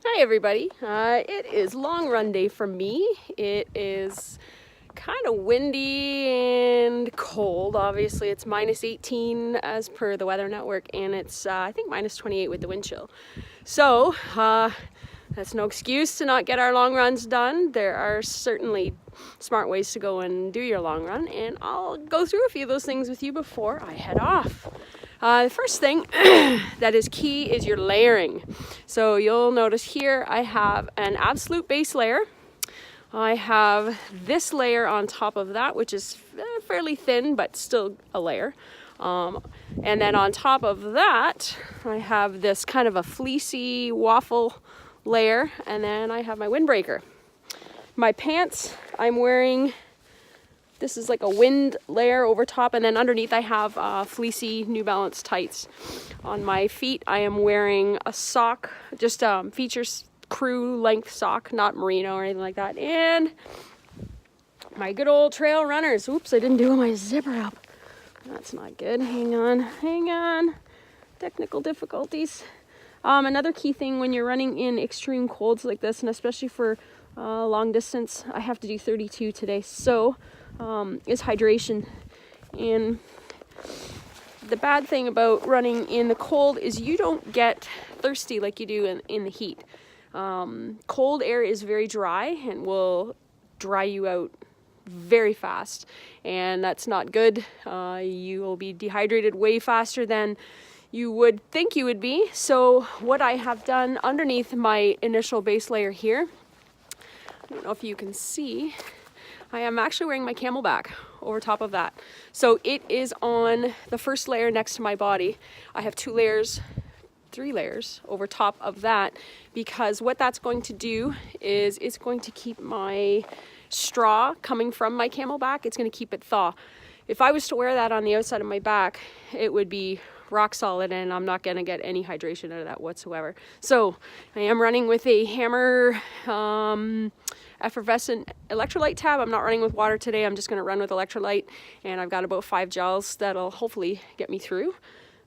Hi everybody, it is long run day for me. It is kind of windy and cold. Obviously it's minus 18 as per the weather network, and it's I think minus 28 with the wind chill. So that's no excuse to not get our long runs done. There are certainly smart ways to go and do your long run, and I'll go through a few of those things with you before I head off. The first thing that is key is your layering. So you'll notice here I have an absolute base layer. I have this layer on top of that, which is fairly thin, but still a layer. And then on top of that, I have this kind of a fleecy waffle layer, and then I have my windbreaker. My pants, I'm wearing, this is like a wind layer over top, and then underneath I have fleecy New Balance tights. On my feet I am wearing a sock, just features crew length sock, not merino or anything like that, and my good old trail runners. Oops, I didn't do my zipper up. That's not good. Hang on. Technical difficulties. Another key thing when you're running in extreme colds like this, and especially for long distance, I have to do 32 today, so is hydration. And the bad thing about running in the cold is you don't get thirsty like you do in the heat. Cold air is very dry and will dry you out very fast, and that's not good. You will be dehydrated way faster than you would think you would be. So what I have done underneath my initial base layer here, I don't know if you can see, I am actually wearing my CamelBak over top of that. So it is on the first layer next to my body. I have 3 layers over top of that, because what that's going to do is it's going to keep my straw coming from my CamelBak. It's going to keep it thaw. If I was to wear that on the outside of my back, it would be rock solid, and I'm not going to get any hydration out of that whatsoever. So I am running with a Hammer effervescent electrolyte tab. I'm not running with water today. I'm just going to run with electrolyte, and I've got about 5 gels that'll hopefully get me through.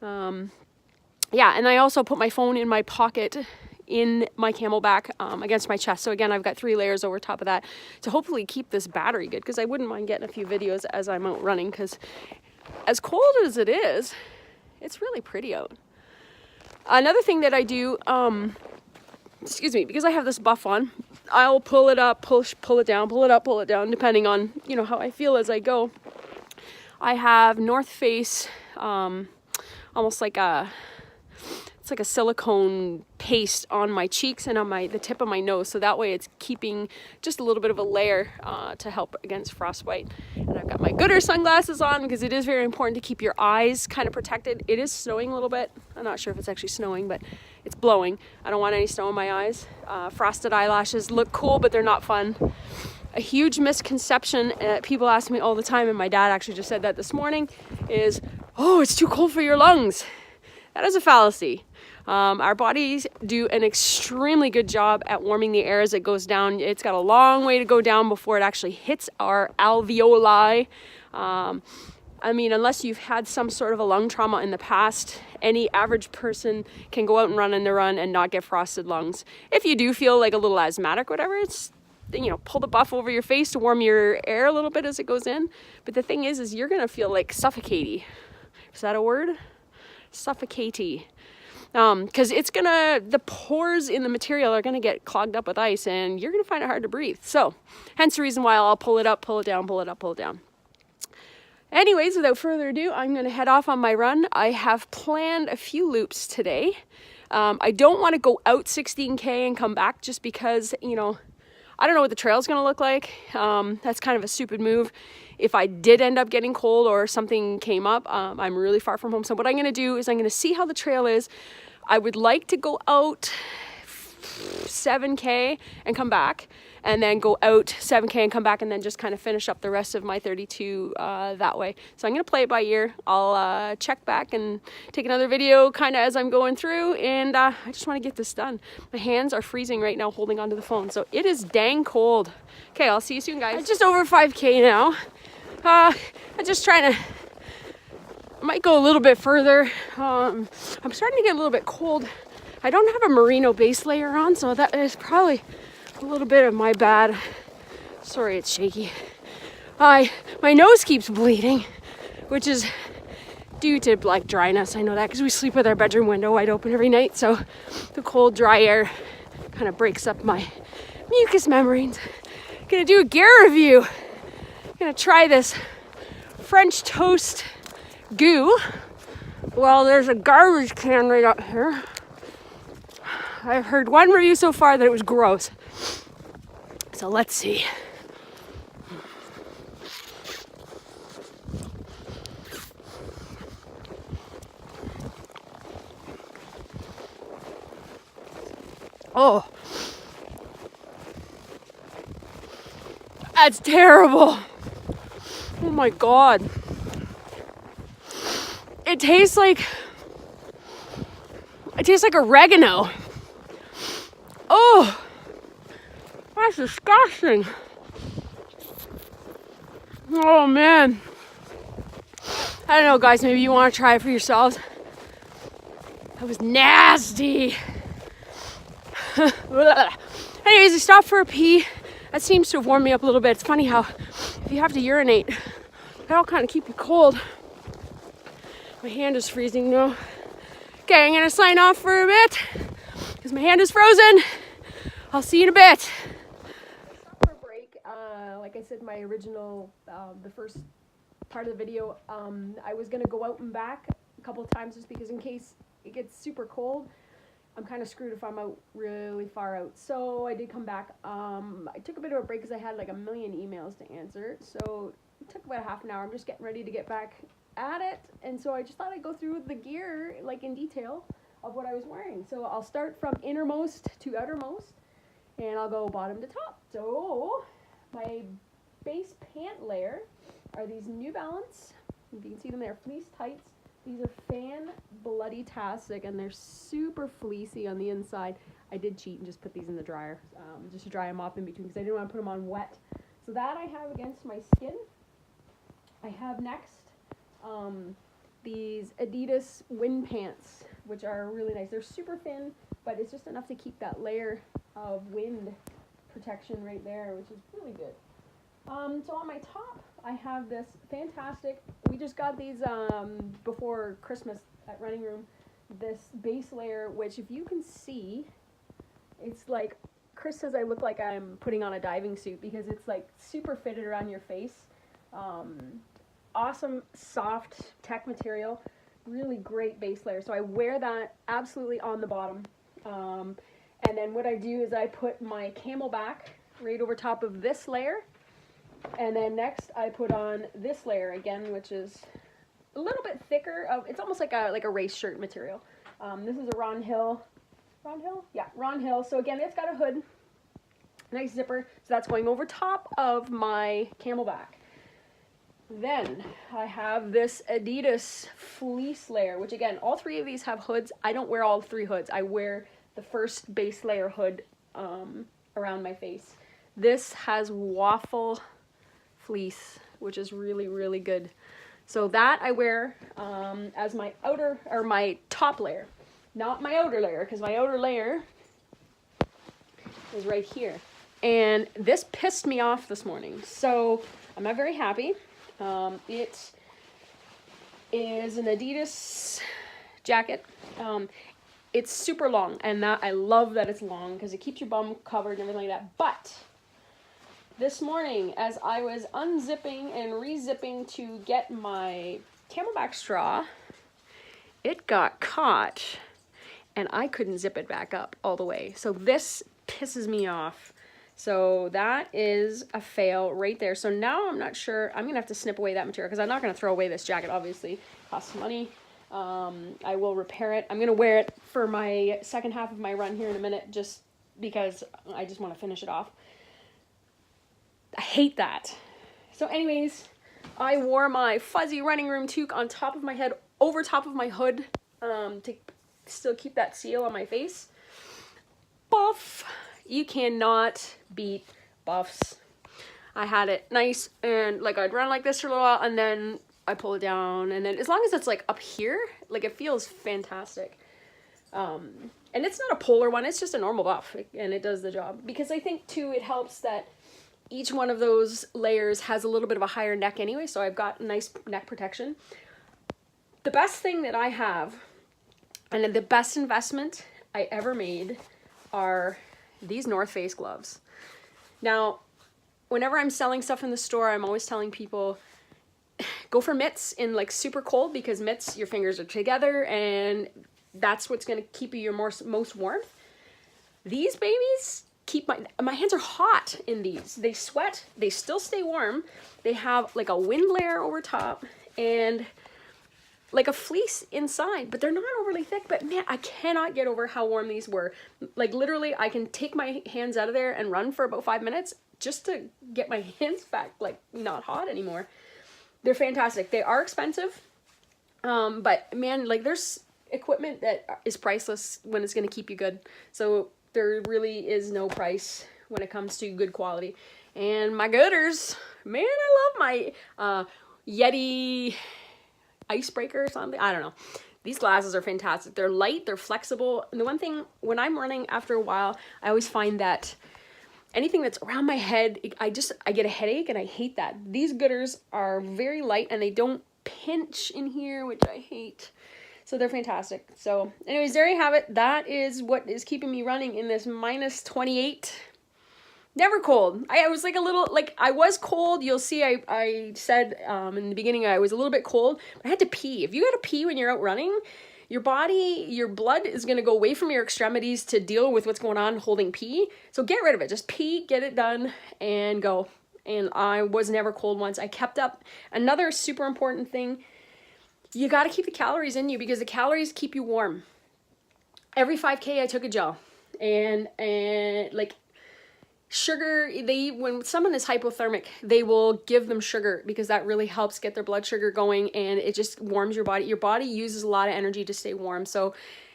Yeah, and I also put my phone in my pocket in my CamelBak against my chest. So again, I've got 3 layers over top of that to hopefully keep this battery good, because I wouldn't mind getting a few videos as I'm out running, because as cold as it is, it's really pretty out. Another thing that I do, because I have this buff on, I'll pull it up, pull it down, pull it up, pull it down, depending on, how I feel as I go. I have North Face, almost like it's like a silicone paste on my cheeks and on the tip of my nose, so that way it's keeping just a little bit of a layer to help against frostbite. And I've got my Goodr sunglasses on, because it is very important to keep your eyes kind of protected. It is snowing a little bit. I'm not sure if it's actually snowing, but it's blowing. I don't want any snow in my eyes. Frosted eyelashes look cool, but they're not fun. A huge misconception people ask me all the time, and my dad actually just said that this morning, is, oh, it's too cold for your lungs. That is a fallacy. Our bodies do an extremely good job at warming the air as it goes down. It's got a long way to go down before it actually hits our alveoli. Unless you've had some sort of a lung trauma in the past, any average person can go out and run in the run and not get frosted lungs. If you do feel like a little asthmatic or whatever, it's, pull the buff over your face to warm your air a little bit as it goes in. But the thing is you're going to feel like suffocatey. Is that a word? Suffocatey. Because the pores in the material are gonna get clogged up with ice, and you're gonna find it hard to breathe. So, hence the reason why I'll pull it up, pull it down, pull it up, pull it down. Anyways, without further ado, I'm gonna head off on my run. I have planned a few loops today. I don't want to go out 16K and come back, just because, I don't know what the trail's gonna look like. That's kind of a stupid move. If I did end up getting cold or something came up, I'm really far from home. So what I'm going to do is I'm going to see how the trail is. I would like to go out 7K and come back, and then go out 7K and come back, and then just kind of finish up the rest of my 32 that way. So I'm going to play it by ear. I'll check back and take another video kind of as I'm going through, and I just want to get this done. My hands are freezing right now holding onto the phone, so it is dang cold. Okay, I'll see you soon, guys. I'm just over 5K now. I'm just trying to, I might go a little bit further. I'm starting to get a little bit cold I don't have a merino base layer on, so that is probably a little bit of my bad. Sorry, it's shaky. My nose keeps bleeding, which is due to like dryness. I know that because we sleep with our bedroom window wide open every night, so the cold, dry air kind of breaks up my mucous membranes. Gonna do a gear review. Gonna try this French toast goo. Well, there's a garbage can right up here. I've heard one review so far that it was gross. So let's see. Oh, that's terrible. Oh my God. It tastes like oregano. Oh, that's disgusting. Oh man. I don't know, guys, maybe you want to try it for yourselves. That was nasty. Anyways, I stopped for a pee. That seems to have warmed me up a little bit. It's funny how if you have to urinate, that'll kind of keep you cold. My hand is freezing now. Okay, I'm gonna sign off for a bit because my hand is frozen. I'll see you in a bit. Stop for a break. Like I said, my original, the first part of the video, I was gonna go out and back a couple of times just because in case it gets super cold. I'm kind of screwed if I'm out really far out. So I did come back. I took a bit of a break because I had like a million emails to answer. So it took about a half an hour. I'm just getting ready to get back at it. And so I just thought I'd go through the gear like in detail of what I was wearing. So I'll start from innermost to outermost and I'll go bottom to top. So my base pant layer are these New Balance. If you can see them, they're fleece tights. These are fan-bloody-tastic, and they're super fleecy on the inside. I did cheat and just put these in the dryer, just to dry them off in between, because I didn't want to put them on wet. So that I have against my skin. I have next these Adidas wind pants, which are really nice. They're super thin, but it's just enough to keep that layer of wind protection right there, which is really good. So on my top, I have this fantastic, we just got these before Christmas at Running Room, this base layer, which if you can see, it's like, Chris says I look like I'm putting on a diving suit because it's like super fitted around your face. Awesome, soft tech material, really great base layer. So I wear that absolutely on the bottom. And then what I do is I put my Camelback right over top of this layer. And then next I put on this layer again, which is a little bit thicker. It's almost like a race shirt material. This is a Ron Hill. Ron Hill? Yeah, Ron Hill. So again, it's got a hood, nice zipper. So that's going over top of my Camelback. Then I have this Adidas fleece layer, which again, all three of these have hoods. I don't wear all three hoods. I wear the first base layer hood around my face. This has waffle fleece, which is really, really good. So that I wear as my outer, or my top layer, not my outer layer, because my outer layer is right here. And this pissed me off this morning, so I'm not very happy. It is an Adidas jacket. It's super long, and that I love that it's long because it keeps your bum covered and everything like that. But this morning, as I was unzipping and rezipping to get my Camelback straw, it got caught, and I couldn't zip it back up all the way. So this pisses me off. So that is a fail right there. So now I'm not sure. I'm going to have to snip away that material because I'm not going to throw away this jacket, obviously. It costs money. I will repair it. I'm going to wear it for my second half of my run here in a minute just because I just want to finish it off. I hate that. So anyways, I wore my fuzzy Running Room toque on top of my head, over top of my hood, to still keep that seal on my face. Buff. You cannot beat buffs. I had it nice, and like I'd run like this for a little while, and then I pull it down, and then as long as it's like up here, like it feels fantastic. And it's not a polar one, it's just a normal buff, and it does the job. Because I think too, it helps that each one of those layers has a little bit of a higher neck anyway, so I've got nice neck protection. The best thing that I have, and the best investment I ever made, are these North Face gloves. Now, whenever I'm selling stuff in the store, I'm always telling people, go for mitts in like super cold, because mitts, your fingers are together, and that's what's going to keep you your most warmth. These babies keep my hands are hot in these. They sweat, they still stay warm. They have like a wind layer over top and like a fleece inside, but they're not overly thick. But man, I cannot get over how warm these were. Like literally, I can take my hands out of there and run for about 5 minutes just to get my hands back like not hot anymore. They're fantastic. They are expensive, but man, like there's equipment that is priceless when it's going to keep you good. So there really is no price when it comes to good quality. And my Gooders, man, I love my Yeti icebreaker or something. I don't know. These glasses are fantastic. They're light, they're flexible. And the one thing, when I'm running after a while, I always find that anything that's around my head, I get a headache, and I hate that. These Gooders are very light and they don't pinch in here, which I hate. So they're fantastic. So anyways, there you have it. That is what is keeping me running in this minus 28. Never cold. I was like a little, like I was cold. You'll see I said in the beginning I was a little bit cold. But I had to pee. If you got to pee when you're out running, your body, your blood is going to go away from your extremities to deal with what's going on holding pee. So get rid of it. Just pee, get it done, and go. And I was never cold once. I kept up. Another super important thing, you got to keep the calories in you, because the calories keep you warm. Every 5K I took a gel, and like sugar, when someone is hypothermic, they will give them sugar because that really helps get their blood sugar going, and it just warms your body. Your body uses a lot of energy to stay warm. So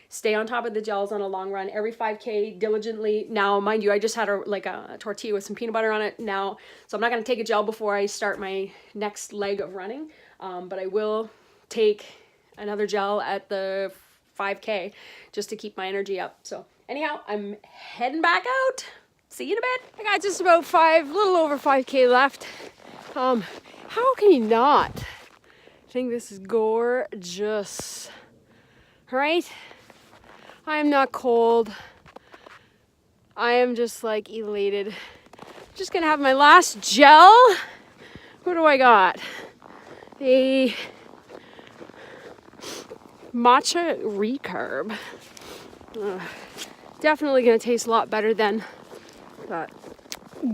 stay on top of the gels on a long run. Every 5K diligently. Now, mind you, I just had a tortilla with some peanut butter on it now, so I'm not going to take a gel before I start my next leg of running, but I will take another gel at the 5K just to keep my energy up. So anyhow, I'm heading back out. See you in a bit. I got just about little over 5K left. How can you not think this is gorgeous, right? I am not cold. I am just like elated. Just gonna have my last gel. What do I got? A matcha recarb. Definitely gonna taste a lot better than that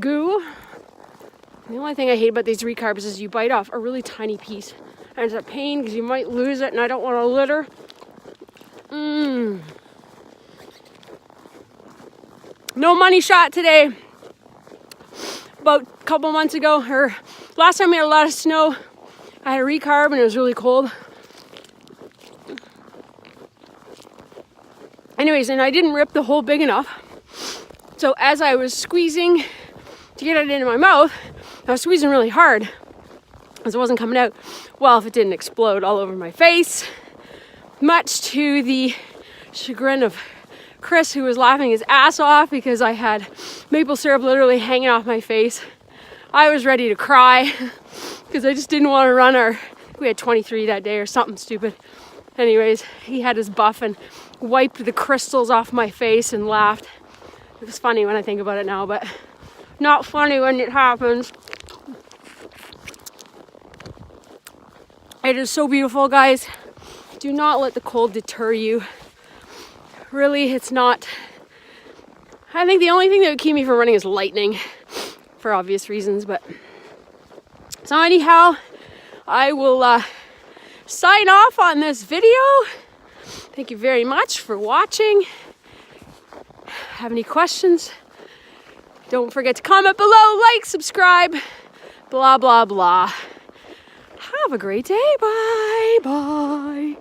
goo. The only thing I hate about these recarbs is you bite off a really tiny piece and it's a pain because you might lose it, and I don't want to litter. No money shot today. About a couple months ago, or last time we had a lot of snow, I had a recarb and it was really cold. Anyways, and I didn't rip the hole big enough. So as I was squeezing to get it into my mouth, I was squeezing really hard as it wasn't coming out. Well, if it didn't explode all over my face, much to the chagrin of Chris, who was laughing his ass off because I had maple syrup literally hanging off my face. I was ready to cry because I just didn't want to run we had 23 that day or something stupid. Anyways, he had his buff and wiped the crystals off my face and laughed. It was funny when I think about it now, but not funny when it happens. It is so beautiful, guys. Do not let the cold deter you. Really, it's not. I think the only thing that would keep me from running is lightning, for obvious reasons. But so anyhow, I will sign off on this video. Thank you very much for watching. Have any questions? Don't forget to comment below, like, subscribe, blah, blah, blah. Have a great day. Bye, bye.